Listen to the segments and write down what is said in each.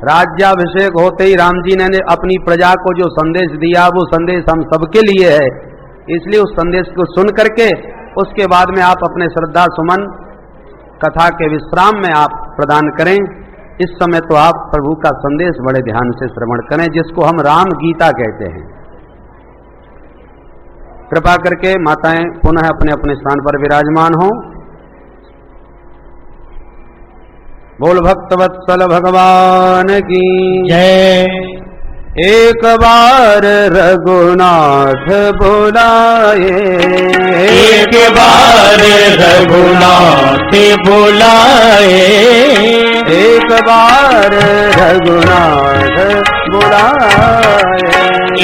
राज्याभिषेक होते ही राम जी ने अपनी प्रजा को जो संदेश दिया वो संदेश हम सबके लिए है, इसलिए उस संदेश को सुन करके उसके बाद में आप अपने श्रद्धा सुमन कथा के विश्राम में आप प्रदान करें। इस समय तो आप प्रभु का संदेश बड़े ध्यान से श्रवण करें, जिसको हम राम गीता कहते हैं। कृपा करके माताएं पुनः अपने अपने स्थान पर विराजमान हों। बोल भक्तवत्सल भगवान की जय। एक बार रघुनाथ बुलाए, एक बार रघुनाथ बुलाए, एक बार रघुनाथ बुलाए,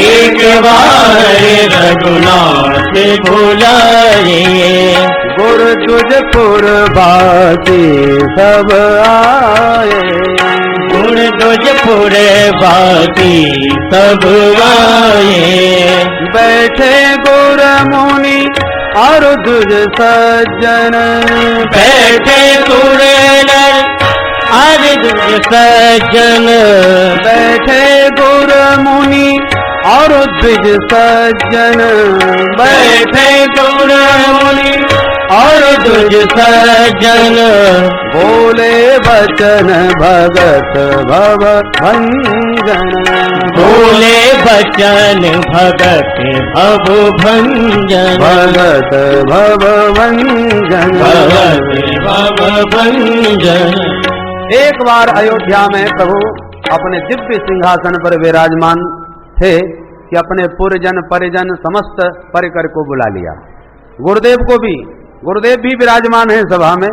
एक बार रघुनाथ बुलाए। गुरु तुझ पुरवासी सब आए, गुण तुझपुर बाकी सब आए। बैठे गुर मुनि और तुझ सज्जन, बैठे गुर नर और तुझ सज्जन, बैठे गुर मुनि और द्विज सज्जन, बैठे गुर मुनि और तुझ सज्जन। बोले बचन भगत भव भंजन, बोले बचन भगत भव भंजन, भगत भव भंजन, भगत भव भंजन। एक बार अयोध्या में प्रभु अपने दिव्य सिंहासन पर विराजमान थे कि अपने पुरजन परिजन समस्त परिकर को बुला लिया। गुरुदेव भी विराजमान हैं सभा में,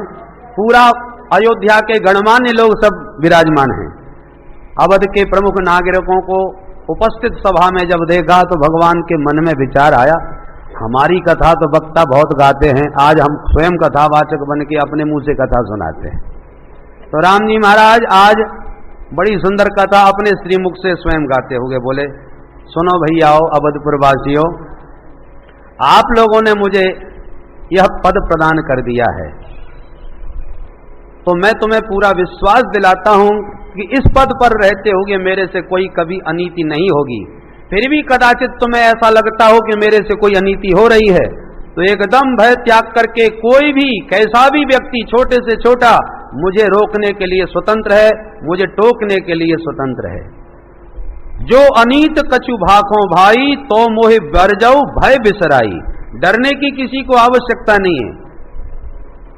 पूरा अयोध्या के गणमान्य लोग सब विराजमान हैं। अवध के प्रमुख नागरिकों को उपस्थित सभा में जब देखा तो भगवान के मन में विचार आया, हमारी कथा तो वक्ता बहुत गाते हैं, आज हम स्वयं कथावाचक बन के अपने मुंह से कथा सुनाते हैं। तो राम जी महाराज आज बड़ी सुंदर कथा अपने श्रीमुख से स्वयं गाते हुए बोले, सुनो भैयाओ अवधपुर वासियों, आप लोगों ने मुझे यह पद प्रदान कर दिया है, तो मैं तुम्हें पूरा विश्वास दिलाता हूं कि इस पद पर रहते हुए मेरे से कोई कभी अनीति नहीं होगी। फिर भी कदाचित तुम्हें ऐसा लगता हो कि मेरे से कोई अनीति हो रही है, तो एकदम भय त्याग करके कोई भी कैसा भी व्यक्ति छोटे से छोटा मुझे रोकने के लिए स्वतंत्र है, मुझे टोकने के लिए स्वतंत्र है। जो अनीत कछु भाखों भाई, तो मोहि बरजऊ भय बिसराई। डरने की किसी को आवश्यकता नहीं है,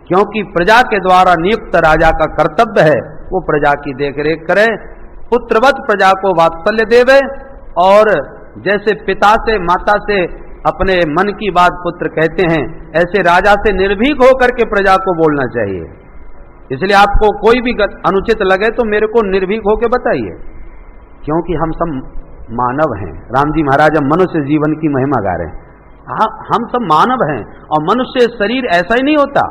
क्योंकि प्रजा के द्वारा नियुक्त राजा का कर्तव्य है वो प्रजा की देखरेख करे, पुत्रवत प्रजा को वात्सल्य देवे, और जैसे पिता से माता से अपने मन की बात पुत्र कहते हैं, ऐसे राजा से निर्भीक होकर के प्रजा को बोलना चाहिए। इसलिए आपको कोई भी अनुचित लगे तो मेरे को निर्भीक होकर बताइए, क्योंकि हम सब मानव हैं। राम जी महाराज हम मनुष्य जीवन की महिमा गा रहे हैं। हम सब मानव हैं और मनुष्य शरीर ऐसा ही नहीं होता।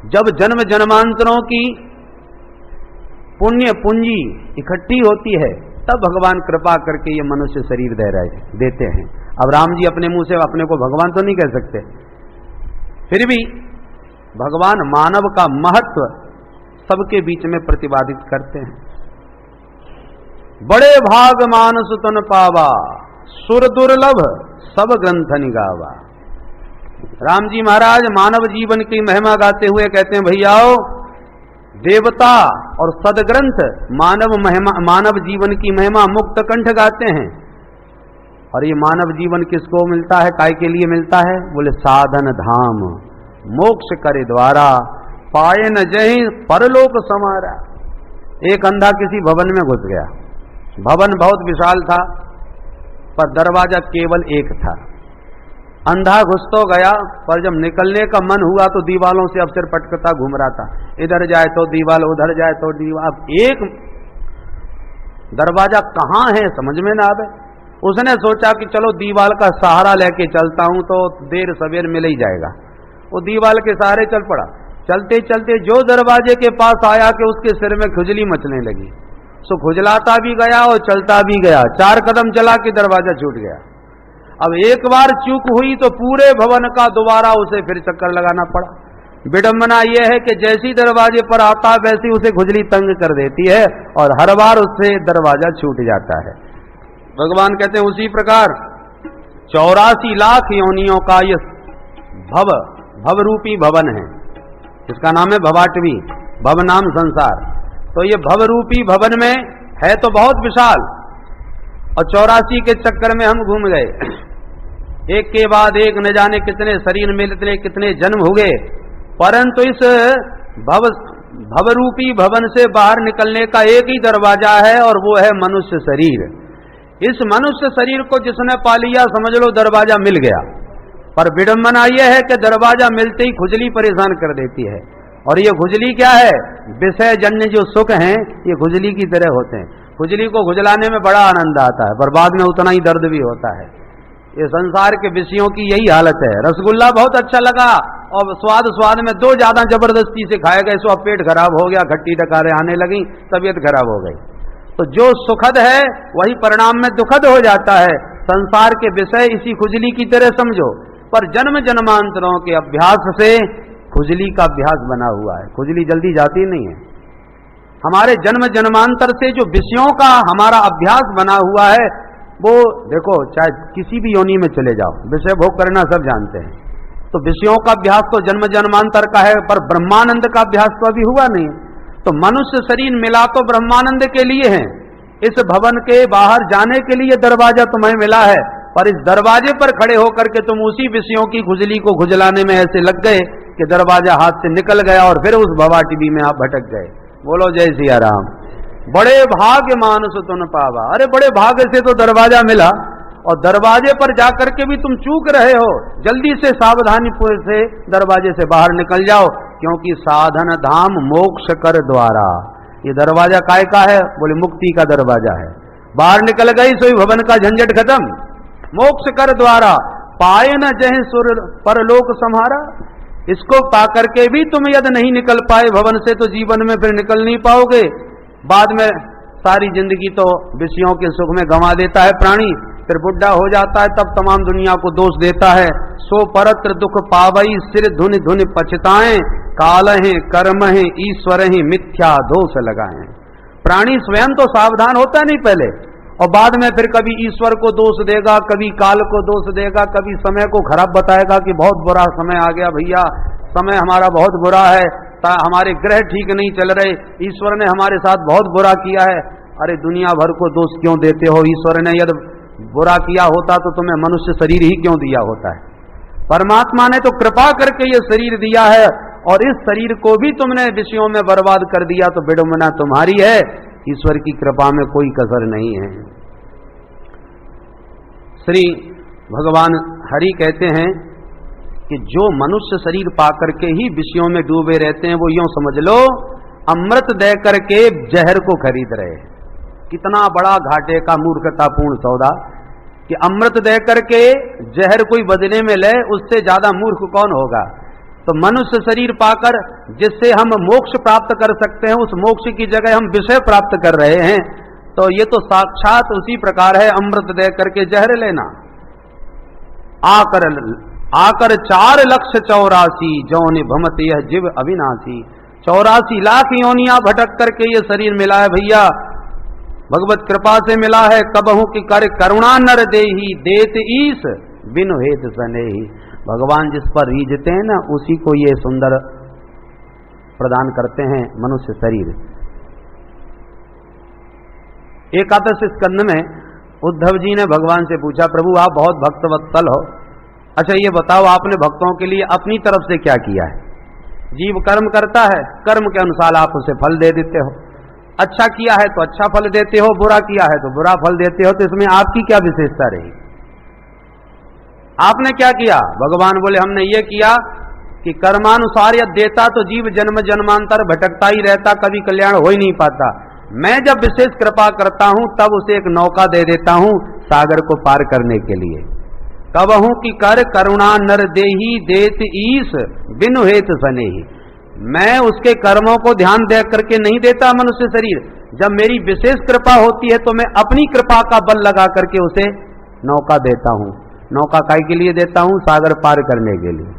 जब जन्म जन्मांतरों की पुण्य पूंजी इकट्ठी होती है तब भगवान कृपा करके ये मनुष्य शरीर देते हैं। अब राम जी अपने मुंह से अपने को भगवान तो नहीं कह सकते, फिर भी भगवान मानव का महत्व सबके बीच में प्रतिपादित करते हैं। बड़े भाग मानस तन पावा, सुर दुर्लभ सब ग्रंथ निगावा। राम जी महाराज मानव जीवन की महिमा गाते हुए कहते हैं, भैयाओ देवता और सदग्रंथ मानव जीवन की महिमा मुक्त कंठ गाते हैं। और ये मानव जीवन किसको मिलता है, काय के लिए मिलता है? बोले साधन धाम मोक्ष करे द्वारा, पाए न जहीं परलोक समारा। एक अंधा किसी भवन में घुस गया। भवन बहुत विशाल था पर दरवाजा केवल एक था। अंधा घुस तो गया, पर जब निकलने का मन हुआ तो दीवालों से अवसर पटकता घूम रहा था। इधर जाए तो दीवाल, उधर जाए तो दीवाल। अब एक दरवाजा कहाँ है समझ में ना आवे। उसने सोचा कि चलो दीवाल का सहारा लेके चलता हूं तो देर सवेर मिल ही जाएगा। वो दीवाल के सहारे चल पड़ा। चलते चलते जो दरवाजे के पास आया कि उसके सिर में खुजली मचने लगी। सो खुजलाता भी गया और चलता भी गया। 4 कदम चला कि दरवाजा छूट गया। अब एक बार चूक हुई तो पूरे भवन का दोबारा उसे फिर चक्कर लगाना पड़ा। विडंबना यह है कि जैसी दरवाजे पर आता है वैसी उसे खुजली तंग कर देती है और हर बार उससे दरवाजा छूट जाता है। भगवान कहते हैं उसी प्रकार 84 लाख योनियों का ये भव रूपी भवन है, इसका नाम है भवाटवी, भव नाम संसार। तो ये भव रूपी भवन में है तो बहुत विशाल, और 84 के चक्कर में हम घूम गए, एक के बाद एक न जाने कितने शरीर मिलते कितने जन्म हुए, परंतु इस भवरूपी भवन से बाहर निकलने का एक ही दरवाजा है और वो है मनुष्य शरीर। इस मनुष्य शरीर को जिसने पा लिया समझ लो दरवाजा मिल गया, पर विडंबना यह है कि दरवाजा मिलते ही खुजली परेशान कर देती है, और ये खुजली क्या है, विषय जन्य जो सुख हैं ये खुजली की तरह होते हैं। खुजली को खुजलाने में बड़ा आनंद आता है पर बाद में उतना ही दर्द भी होता है। ये संसार के विषयों की यही हालत है। रसगुल्ला बहुत अच्छा लगा और स्वाद में दो ज्यादा जबरदस्ती से खाए गए, सो अब पेट खराब हो गया, खट्टी डकारें आने लगी, तबीयत खराब हो गई। तो जो सुखद है वही परिणाम में दुखद हो जाता है। संसार के विषय इसी खुजली की तरह समझो, पर जन्म जन्मांतरों के अभ्यास से खुजली का अभ्यास बना हुआ है, खुजली जल्दी जाती नहीं है। हमारे जन्म जन्मांतर से जो विषयों का हमारा अभ्यास बना हुआ है वो देखो, चाहे किसी भी योनि में चले जाओ, विषय भोग करना सब जानते हैं, तो विषयों का अभ्यास तो जन्म जन्मांतर का है, पर ब्रह्मानंद का अभ्यास तो अभी हुआ नहीं। तो मनुष्य शरीर मिला तो ब्रह्मानंद के लिए है, इस भवन के बाहर जाने के लिए दरवाजा तुम्हें मिला है, पर इस दरवाजे पर खड़े होकर के तुम उसी विषयों की खुजली को खुजलाने में ऐसे लग गए कि दरवाजा हाथ से निकल गया और फिर उस भवाटिबी में आप भटक गए। बोलो जय सिया राम। बड़े भाग्य मानुष तुम पावा, अरे बड़े भाग्य से तो दरवाजा मिला, और दरवाजे पर जाकर के भी तुम चूक रहे हो। जल्दी से सावधानी से दरवाजे से बाहर निकल जाओ, क्योंकि साधन धाम मोक्ष कर द्वारा। ये दरवाजा काय का है, बोले मुक्ति का दरवाजा है। बाहर निकल गई सोई भवन का झंझट खत्म। मोक्ष कर द्वारा पाए न जह सुर परलोक सम्हारा। इसको पाकर के भी तुम यदि नहीं निकल पाए भवन से तो जीवन में फिर निकल नहीं पाओगे। बाद में सारी जिंदगी तो विषयों के सुख में गंवा देता है प्राणी, फिर बुढ़ा हो जाता है, तब तमाम दुनिया को दोष देता है। सो परत्र दुख पावई सिर धुन धुन पछताएं, काल हैं कर्म हैं ईश्वर हैं मिथ्या दोष लगाएं। प्राणी स्वयं तो सावधान होता नहीं पहले, और बाद में फिर कभी ईश्वर को दोष देगा, कभी काल को दोष देगा, कभी समय को खराब बताएगा कि बहुत बुरा समय आ गया भैया, समय हमारा बहुत बुरा है, हमारे ग्रह ठीक नहीं चल रहे, ईश्वर ने हमारे साथ बहुत बुरा किया है। अरे दुनिया भर को दोष क्यों देते हो? ईश्वर ने यदि बुरा किया होता तो तुम्हें मनुष्य शरीर ही क्यों दिया होता है? परमात्मा ने तो कृपा करके ये शरीर दिया है, और इस शरीर को भी तुमने विषयों में बर्बाद कर दिया, तो विडंबना तुम्हारी है, ईश्वर की कृपा में कोई कसर नहीं है। श्री भगवान हरि कहते हैं कि जो मनुष्य शरीर पाकर के ही विषयों में डूबे रहते हैं वो यूं समझ लो अमृत दे करके जहर को खरीद रहे हैं। कितना बड़ा घाटे का मूर्खतापूर्ण सौदा कि अमृत दे करके जहर कोई बदले में ले, उससे ज्यादा मूर्ख कौन होगा? तो मनुष्य शरीर पाकर जिससे हम मोक्ष प्राप्त कर सकते हैं, उस मोक्ष की जगह हम विषय प्राप्त कर रहे हैं। तो ये तो साक्षात उसी प्रकार है अमृत दे करके जहर लेना। आकर 4,84,000 जौन भमत यह जीव अविनाशी। 84 लाख योनियां भटक करके ये शरीर मिला है भैया, भगवत कृपा से मिला है। कबहू की कर करुणा नर देही देत ईस बिनु हेत सनेही। भगवान जिस पर रीझते हैं ना, उसी को ये सुंदर प्रदान करते हैं मनुष्य शरीर। एकादश स्कंद में उद्धव जी ने भगवान से पूछा, प्रभु आप बहुत भक्तवत्सल हो, अच्छा ये बताओ आपने भक्तों के लिए अपनी तरफ से क्या किया है? जीव कर्म करता है, कर्म के अनुसार आप उसे फल दे देते हो। अच्छा किया है तो अच्छा फल देते हो, बुरा किया है तो बुरा फल देते हो, तो इसमें आपकी क्या विशेषता रही? आपने क्या किया? भगवान बोले हमने ये किया कि कर्मानुसार यदि देता तो जीव जन्म जन्मांतर भटकता ही रहता, कभी कल्याण हो ही नहीं पाता। मैं जब विशेष कृपा करता हूं तब उसे एक नौका दे देता हूं सागर को पार करने के लिए। कबहू की कर करुणा नर देही देत ईस बिनु हेत सनेही। मैं उसके कर्मों को ध्यान दे करके नहीं देता मनुष्य शरीर, जब मेरी विशेष कृपा होती है तो मैं अपनी कृपा का बल लगा करके उसे नौका देता हूं। नौका काय के लिए देता हूं? सागर पार करने के लिए।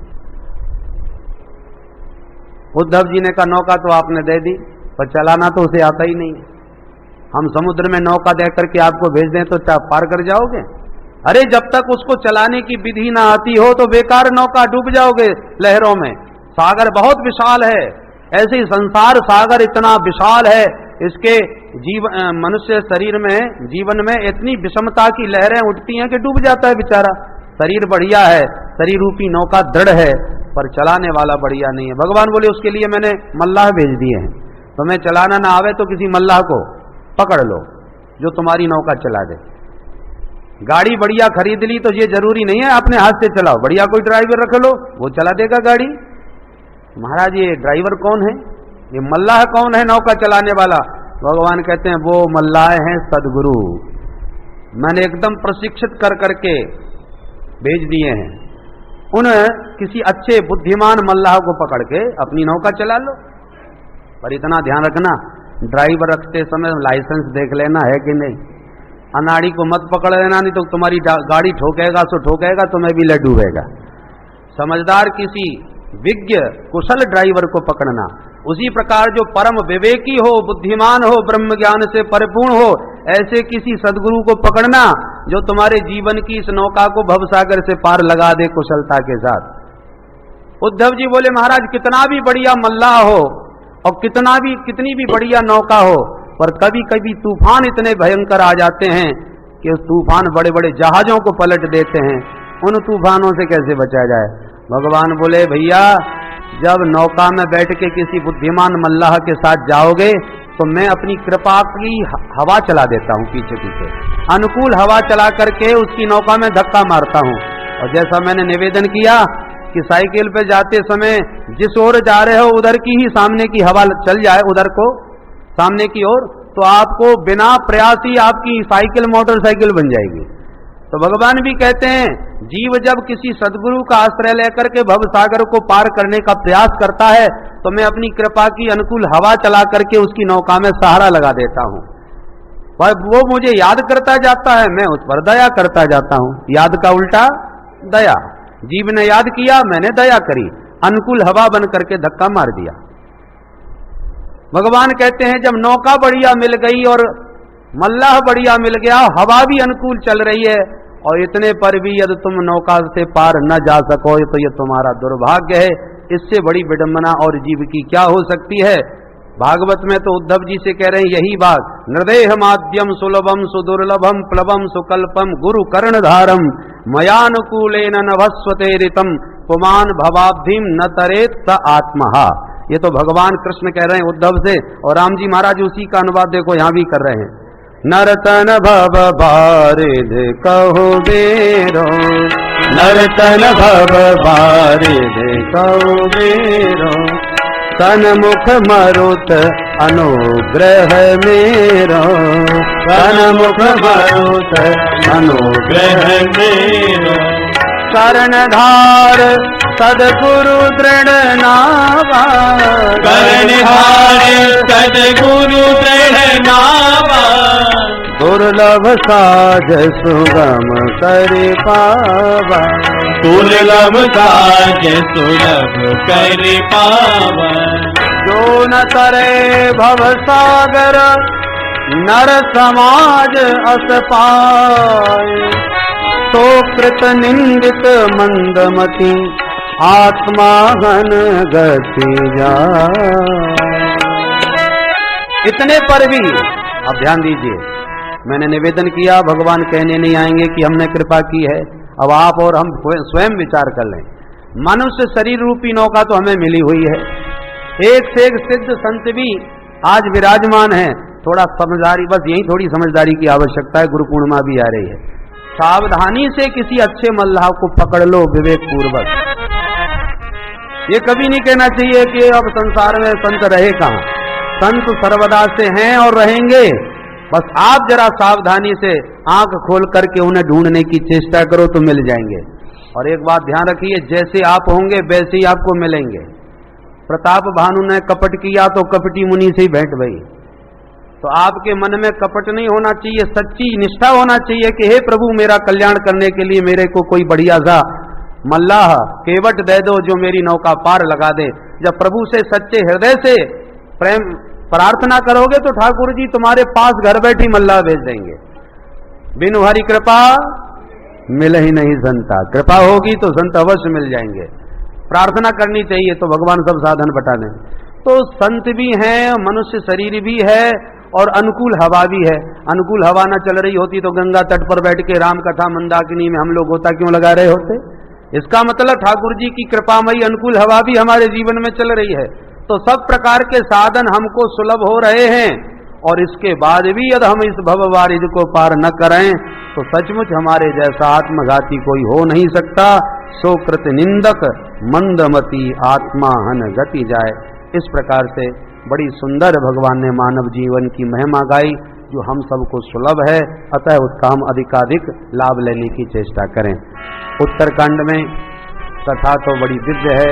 उद्धव जी ने कहा नौका तो आपने दे दी, पर चलाना तो उसे आता ही नहीं। हम समुद्र में नौका दे करके आपको भेज दें तो क्या पार कर जाओगे? अरे जब तक उसको चलाने की विधि ना आती हो तो बेकार नौका, डूब जाओगे लहरों में। सागर बहुत विशाल है, ऐसे ही संसार सागर इतना विशाल है, इसके मनुष्य शरीर में जीवन में इतनी विषमता की लहरें उठती हैं कि डूब जाता है बेचारा। शरीर बढ़िया है, शरीर रूपी नौका दृढ़ है, पर चलाने वाला बढ़िया नहीं है। भगवान बोले उसके लिए मैंने मल्लाह भेज दिए हैं, तुम्हें चलाना ना आवे तो किसी मल्लाह को पकड़ लो जो तुम्हारी नौका चला दे। गाड़ी बढ़िया खरीद ली तो ये जरूरी नहीं है अपने हाथ से चलाओ, बढ़िया कोई ड्राइवर रख लो, वो चला देगा गाड़ी। महाराज ये ड्राइवर कौन है, ये मल्लाह कौन है नौका चलाने वाला? भगवान कहते हैं वो मल्लाह हैं सदगुरु, मैंने एकदम प्रशिक्षित कर करके भेज दिए हैं। उन किसी अच्छे बुद्धिमान मल्लाह को पकड़ के अपनी नौका चला लो। पर इतना ध्यान रखना, ड्राइवर रखते समय लाइसेंस देख लेना है कि नहीं। अनाड़ी को मत पकड़ लेना, नहीं तो तुम्हारी गाड़ी ठोकेगा सो ठोकेगा, तुम्हें भी लड्डू होगा। समझदार किसी विज्ञ कुशल ड्राइवर को पकड़ना। उसी प्रकार जो परम विवेकी हो, बुद्धिमान हो, ब्रह्म ज्ञान से परिपूर्ण हो, ऐसे किसी सदगुरु को पकड़ना जो तुम्हारे जीवन की इस नौका को भवसागर से पार लगा दे कुशलता के साथ। उद्धव जी बोले महाराज कितना भी बढ़िया मल्लाह हो और कितनी भी बढ़िया नौका हो, पर कभी कभी तूफान इतने भयंकर आ जाते हैं कि उस तूफान बड़े बड़े जहाजों को पलट देते हैं। उन तूफानों से कैसे बचा जाए? भगवान बोले भैया जब नौका में बैठ के किसी बुद्धिमान मल्लाह के साथ जाओगे तो मैं अपनी कृपा की हवा चला देता हूँ, पीछे पीछे अनुकूल हवा चला करके उसकी नौका में धक्का मारता हूँ। और जैसा मैंने निवेदन किया कि साइकिल पे जाते समय जिस ओर जा रहे हो उधर की ही सामने की हवा चल जाए, उधर को सामने की ओर, तो आपको बिना प्रयास ही आपकी साइकिल मोटरसाइकिल बन जाएगी। तो भगवान भी कहते हैं जीव जब किसी सदगुरु का आश्रय लेकर के भव सागर को पार करने का प्रयास करता है तो मैं अपनी कृपा की अनुकूल हवा चला करके उसकी नौका में सहारा लगा देता हूँ। वो मुझे याद करता जाता है, मैं उस पर दया करता जाता हूँ। याद का उल्टा दया। जीव ने याद किया, मैंने दया करी, अनुकूल हवा बन करके धक्का मार दिया। भगवान कहते हैं जब नौका बढ़िया मिल गई और मल्लाह बढ़िया मिल गया, हवा भी अनुकूल चल रही है, और इतने पर भी यदि तुम नौका से पार न जा सको तो ये तुम्हारा दुर्भाग्य है। इससे बड़ी विडंबना और जीव की क्या हो सकती है? भागवत में तो उद्धव जी से कह रहे हैं यही बात, नृदेह माध्यम सुलभम सुदुर्लभम प्लवम सुकल्पम गुरु कर्णधारम मयानुकूलेन नभस्वते ऋतम पुमान भवाब्धिम न तरेत स आत्महा। ये तो भगवान कृष्ण कह रहे हैं उद्धव से, और राम जी महाराज उसी का अनुवाद देखो यहाँ भी कर रहे हैं। नरतन भव बारिद कहो बेरो, नरतन भव बारिद कहो बेरो, सन्मुख मरुत अनुग्रह मेरो, सन्मुख मरुत अनुग्रह मेरो, कर्णधार सदगुरु दृढ़ नावा, कर्णधार सदगुरु दृढ़ नावा, दुर्लभ साज सुगम कर पावा, दुर्लभ साज सुलभ कर पावा, जो न तरे भव सागर नर समाज अस पाए, तो कृत निंदित मंदमति आत्मा घन गति जाए। इतने पर भी अब ध्यान दीजिए, मैंने निवेदन किया, भगवान कहने नहीं आएंगे कि हमने कृपा की है। अब आप और हम स्वयं विचार कर लें। मनुष्य शरीर रूपी नौका तो हमें मिली हुई है, एक से एक सिद्ध संत भी आज विराजमान है। थोड़ा समझदारी, बस यही थोड़ी समझदारी की आवश्यकता है। गुरु पूर्णिमा भी आ रही है, सावधानी से किसी अच्छे मल्लाह को पकड़ लो विवेक पूर्वक। ये कभी नहीं कहना चाहिए कि अब संसार में संत रहे कहाँ। संत सर्वदा से हैं और रहेंगे, बस आप जरा सावधानी से आंख खोल करके उन्हें ढूंढने की चेष्टा करो तो मिल जाएंगे। और एक बात ध्यान रखिए, जैसे आप होंगे वैसे ही आपको मिलेंगे। प्रताप भानु ने कपट किया तो कपटी मुनि से ही भेंट भई। तो आपके मन में कपट नहीं होना चाहिए, सच्ची निष्ठा होना चाहिए कि हे प्रभु मेरा कल्याण करने के लिए मेरे को कोई बढ़िया सा मल्लाह केवट दे दो जो मेरी नौका पार लगा दे। जब प्रभु से सच्चे हृदय से प्रेम प्रार्थना करोगे तो ठाकुर जी तुम्हारे पास घर बैठी मल्ला भेज देंगे। बिनु हरि कृपा मिल ही नहीं संता, कृपा होगी तो संत अवश्य मिल जाएंगे। प्रार्थना करनी चाहिए तो भगवान सब साधन बता दें। तो संत भी हैं, मनुष्य शरीर भी है और अनुकूल हवा भी है। अनुकूल हवा ना चल रही होती तो गंगा तट पर बैठ के राम कथा मंदाकिनी में हम लोग गोता क्यों लगा रहे होते। इसका मतलब ठाकुर जी की कृपामयी अनुकूल हवा भी हमारे जीवन में चल रही है। तो सब प्रकार के साधन हमको सुलभ हो रहे हैं और इसके बाद भी यदि हम इस भववारिध को पार न करें तो सचमुच हमारे जैसा आत्मघाती कोई हो नहीं सकता। सो कृत निंदक मंदमती आत्मा हन गति जाए। इस प्रकार से बड़ी सुंदर भगवान ने मानव जीवन की महिमा गाई जो हम सबको सुलभ है। अतः उसका हम अधिकाधिक लाभ लेने की चेष्टा करें। उत्तरकांड में कथा तो बड़ी दिव्य है।